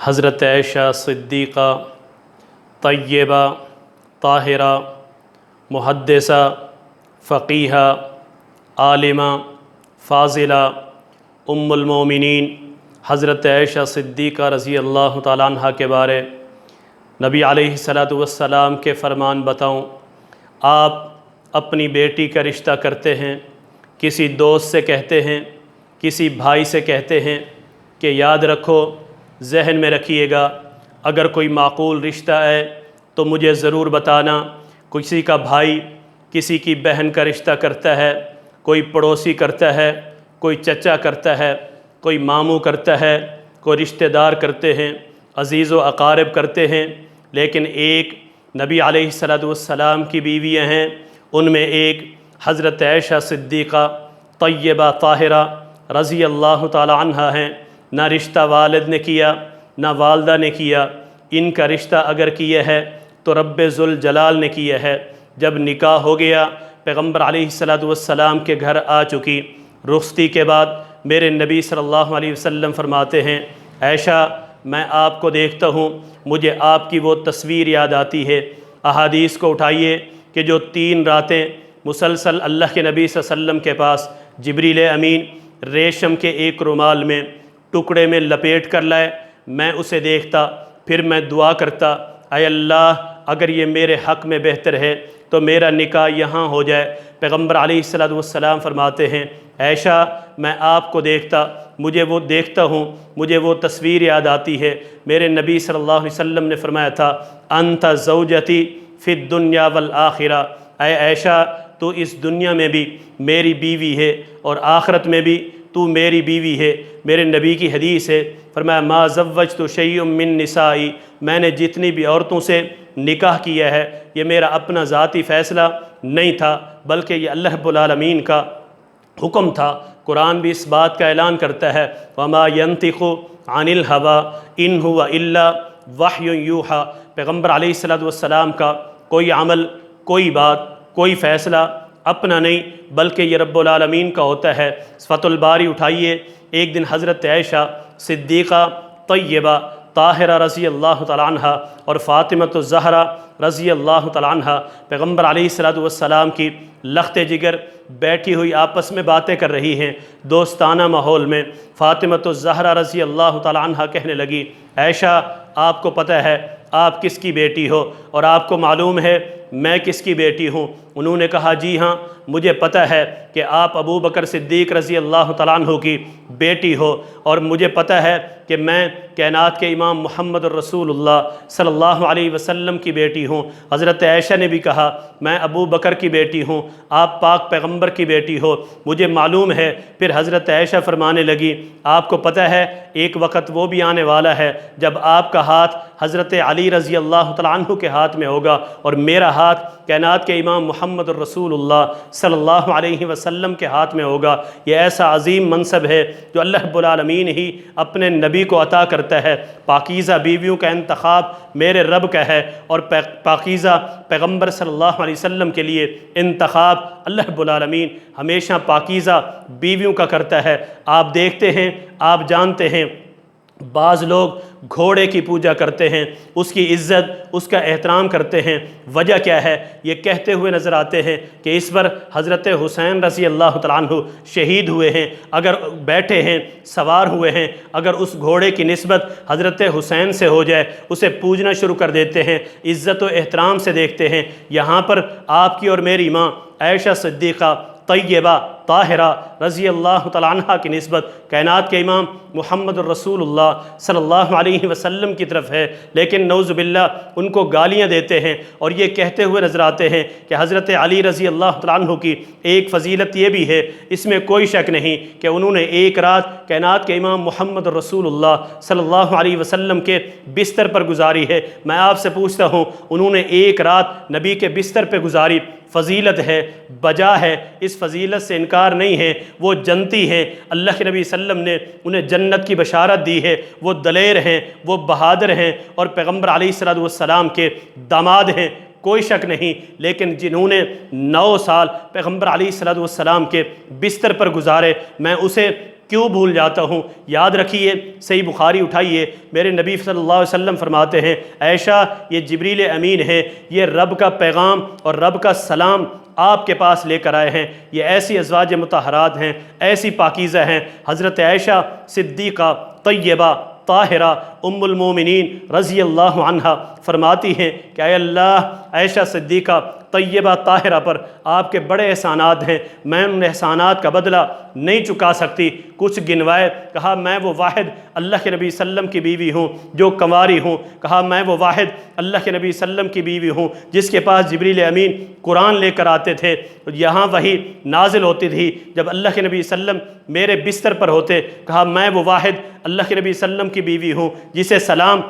حضرت عائشہ صدیقہ طیبہ طاہرہ محدثہ فقیہہ عالمہ فاضلہ ام المومنین حضرت عائشہ صدیقہ رضی اللہ تعالیٰ عنہ کے بارے نبی علیہ الصلاۃ والسلام کے فرمان بتاؤں۔ آپ اپنی بیٹی کا رشتہ کرتے ہیں، کسی دوست سے کہتے ہیں، کسی بھائی سے کہتے ہیں کہ یاد رکھو، ذہن میں رکھیے گا، اگر کوئی معقول رشتہ ہے تو مجھے ضرور بتانا۔ کسی کا بھائی کسی کی بہن کا رشتہ کرتا ہے، کوئی پڑوسی کرتا ہے، کوئی چچا کرتا ہے، کوئی ماموں کرتا ہے، کوئی رشتہ دار کرتے ہیں، عزیز و اقارب کرتے ہیں، لیکن ایک نبی علیہ الصلاۃ والسلام کی بیویاں ہیں، ان میں ایک حضرت عائشہ صدیقہ طیبہ طاہرہ رضی اللہ تعالی عنہ ہیں۔ نہ رشتہ والد نے کیا، نہ والدہ نے کیا، ان کا رشتہ اگر کیا ہے تو رب ذوالجلال نے کیا ہے۔ جب نکاح ہو گیا، پیغمبر علیہ الصلاۃ والسلام کے گھر آ چکی، رخصتی کے بعد میرے نبی صلی اللہ علیہ وسلم فرماتے ہیں، عائشہ میں آپ کو دیکھتا ہوں، مجھے آپ کی وہ تصویر یاد آتی ہے۔ احادیث کو اٹھائیے کہ جو 3 راتیں مسلسل اللہ کے نبی صلی اللہ علیہ وسلم کے پاس جبریل امین ریشم کے ایک رومال میں ٹکڑے میں لپیٹ کر لائے، میں اسے دیکھتا، پھر میں دعا کرتا، اے اللہ اگر یہ میرے حق میں بہتر ہے تو میرا نکاح یہاں ہو جائے۔ پیغمبر علیہ الصلاۃ والسلام فرماتے ہیں، عائشہ میں آپ کو دیکھتا، مجھے وہ تصویر یاد آتی ہے۔ میرے نبی صلی اللہ علیہ وسلم نے فرمایا تھا، انت زوجتی فی الدنیا والآخرہ، اے عائشہ تو اس دنیا میں بھی میری بیوی ہے اور آخرت میں بھی تو میری بیوی ہے۔ میرے نبی کی حدیث ہے، فرمایا ما زوجت شیء من نسائی، میں نے جتنی بھی عورتوں سے نکاح کیا ہے یہ میرا اپنا ذاتی فیصلہ نہیں تھا، بلکہ یہ اللہ رب العالمین کا حکم تھا۔ قرآن بھی اس بات کا اعلان کرتا ہے، وما ينطق عن الهوى ان هو الا وحی یوحی، پیغمبر علیہ الصلاۃ والسلام کا کوئی عمل، کوئی بات، کوئی فیصلہ اپنا نہیں بلکہ یہ رب العالمین کا ہوتا ہے۔ فتح الباری اٹھائیے، ایک دن حضرت عائشہ صدیقہ طیبہ طاہرہ رضی اللہ تعالیٰ عنہ اور فاطمۃ الزہرا رضی اللہ تعالیٰ عنہ پیغمبر علیہ الصلاۃ والسلام کی لخت جگر بیٹھی ہوئی آپس میں باتیں کر رہی ہیں، دوستانہ ماحول میں۔ فاطمۃ الزہرا رضی اللہ تعالیٰ عنہ کہنے لگی، عائشہ آپ کو پتہ ہے آپ کس کی بیٹی ہو اور آپ کو معلوم ہے میں کس کی بیٹی ہوں؟ انہوں نے کہا جی ہاں مجھے پتہ ہے کہ آپ ابو بکر صدیق رضی اللہ تعالیٰ عنہ کی بیٹی ہو، اور مجھے پتہ ہے کہ میں کائنات کے امام محمد الرسول اللہ صلی اللہ علیہ وسلم کی بیٹی ہوں۔ حضرت عائشہ نے بھی کہا میں ابو بکر کی بیٹی ہوں، آپ پاک پیغمبر کی بیٹی ہو، مجھے معلوم ہے۔ پھر حضرت عائشہ فرمانے لگی، آپ کو پتہ ہے ایک وقت وہ بھی آنے والا ہے جب آپ کا ہاتھ حضرت علی رضی اللہ تعالیٰ عنہ کے ہاتھ میں ہوگا اور میرا ہاتھ کائنات کے امام محمد الرسول اللہ صلی اللہ علیہ وسلم کے ہاتھ میں ہوگا۔ یہ ایسا عظیم منصب ہے جو اللہ رب العالمین ہی اپنے نبی کو عطا کرتا ہے۔ پاکیزہ بیویوں کا انتخاب میرے رب کا ہے، اور پاکیزہ پیغمبر صلی اللہ علیہ وسلم کے لیے انتخاب اللہ رب العالمین ہمیشہ پاکیزہ بیویوں کا کرتا ہے۔ آپ دیکھتے ہیں، آپ جانتے ہیں، بعض لوگ گھوڑے کی پوجا کرتے ہیں، اس کی عزت، اس کا احترام کرتے ہیں۔ وجہ کیا ہے؟ یہ کہتے ہوئے نظر آتے ہیں کہ اس پر حضرت حسین رضی اللہ تعالیٰ عنہ شہید ہوئے ہیں، اگر بیٹھے ہیں، سوار ہوئے ہیں، اگر اس گھوڑے کی نسبت حضرت حسین سے ہو جائے اسے پوجنا شروع کر دیتے ہیں، عزت و احترام سے دیکھتے ہیں۔ یہاں پر آپ کی اور میری ماں عائشہ صدیقہ طیبہ طاہرہ رضی اللہ تعالیٰ عنہ کی نسبت کائنات کے امام محمد الرسول اللہ صلی اللہ علیہ وسلم کی طرف ہے، لیکن نعوذ باللہ ان کو گالیاں دیتے ہیں اور یہ کہتے ہوئے نظر آتے ہیں کہ حضرت علی رضی اللہ تعالیٰ عنہ کی ایک فضیلت یہ بھی ہے، اس میں کوئی شک نہیں کہ انہوں نے ایک رات کائنات کے امام محمد الرسول اللہ صلی اللہ علیہ وسلم کے بستر پر گزاری ہے۔ میں آپ سے پوچھتا ہوں، انہوں نے ایک رات نبی کے بستر پہ گزاری، فضیلت ہے، بجا ہے، اس فضیلت سے انکار نہیں ہے۔ وہ جنتی ہیں، اللہ کے نبی صلی اللہ علیہ وسلم نے انہیں جنت کی بشارت دی ہے، وہ دلیر ہیں، وہ بہادر ہیں اور پیغمبر علیہ السلام کے داماد ہیں، کوئی شک نہیں۔ لیکن جنہوں نے 9 سال پیغمبر علیہ السلام کے بستر پر گزارے، میں اسے کیوں بھول جاتا ہوں؟ یاد رکھیے، صحیح بخاری اٹھائیے، میرے نبی صلی اللہ علیہ وسلم فرماتے ہیں عائشہ یہ جبریل امین ہے، یہ رب کا پیغام اور رب کا سلام آپ کے پاس لے کر آئے ہیں۔ یہ ایسی ازواج مطہرات ہیں، ایسی پاکیزہ ہیں۔ حضرت عائشہ صدیقہ طیبہ طاہرہ ام المومنین رضی اللہ عنہا فرماتی ہیں کہ اے اللہ، عائشہ صدیقہ طیبہ طاہرہ پر آپ کے بڑے احسانات ہیں، میں ان احسانات کا بدلہ نہیں چکا سکتی۔ کچھ گنوائے، کہا میں وہ واحد اللہ کے نبی صلی اللہ علیہ وسلم کی بیوی ہوں جو کنواری ہوں، کہا میں وہ واحد اللہ کے نبی صلی اللہ علیہ وسلم کی بیوی ہوں جس کے پاس جبریل امین قرآن لے کر آتے تھے، یہاں وحی نازل ہوتی تھی جب اللہ کے نبی صلی اللہ علیہ وسلم میرے بستر پر ہوتے۔ کہا میں وہ واحد اللہ کے نبی صلی اللہ علیہ وسلم کی بیوی ہوں جسے سلام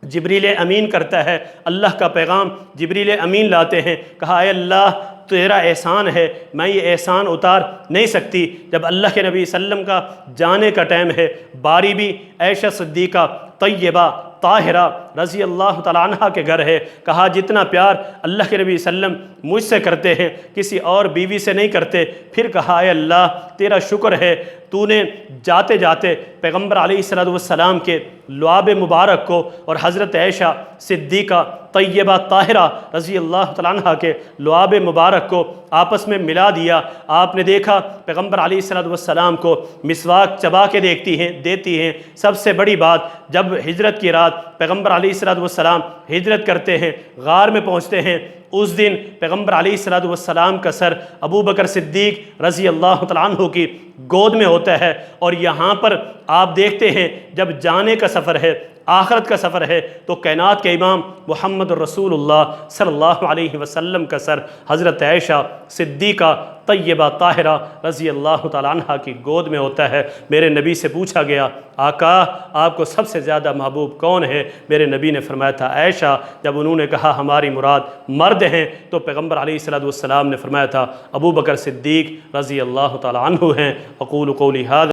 جبریل امین کرتا ہے، اللہ کا پیغام جبریل امین لاتے ہیں۔ کہا اے اللہ تیرا احسان ہے، میں یہ احسان اتار نہیں سکتی۔ جب اللہ کے نبی صلی اللہ علیہ وسلم کا جانے کا ٹائم ہے، باری بھی عائشہ صدیقہ طیبہ طاہرہ رضی اللہ تعالیٰ عنہ کے گھر ہے۔ کہا جتنا پیار اللہ کے نبی صلی اللہ علیہ وسلم مجھ سے کرتے ہیں کسی اور بیوی سے نہیں کرتے۔ پھر کہا اے اللہ تیرا شکر ہے، تو نے جاتے جاتے پیغمبر علیہ السلام کے لعاب مبارک کو اور حضرت عائشہ صدیقہ طیبہ طاہرہ رضی اللہ تعالیٰ عنہ کے لعاب مبارک کو آپس میں ملا دیا۔ آپ نے دیکھا پیغمبر علیہ السلام کو مسواک چبا کے دیتی ہیں۔ سب سے بڑی بات، جب ہجرت کی رات پیغمبر علیہ السلام ہجرت کرتے ہیں، غار میں پہنچتے ہیں، اس دن پیغمبر علیہ السلام کا سر ابو بکر صدیق رضی اللہ تعالیٰ عنہ کی گود میں ہوتا ہے۔ اور یہاں پر آپ دیکھتے ہیں جب جانے کا سفر ہے، آخرت کا سفر ہے، تو کائنات کے امام محمد رسول اللہ صلی اللہ علیہ وسلم کا سر حضرت عائشہ صدیقہ طیبہ طاہرہ رضی اللہ تعالیٰ عنہ کی گود میں ہوتا ہے۔ میرے نبی سے پوچھا گیا آقا آپ کو سب سے زیادہ محبوب کون ہے؟ میرے نبی نے فرمایا تھا عائشہ۔ جب انہوں نے کہا ہماری مراد مرد ہیں، تو پیغمبر علیہ السلام نے فرمایا تھا ابو بکر صدیق رضی اللہ تعالیٰ عنہ ہیں۔ اقول قولی ھذا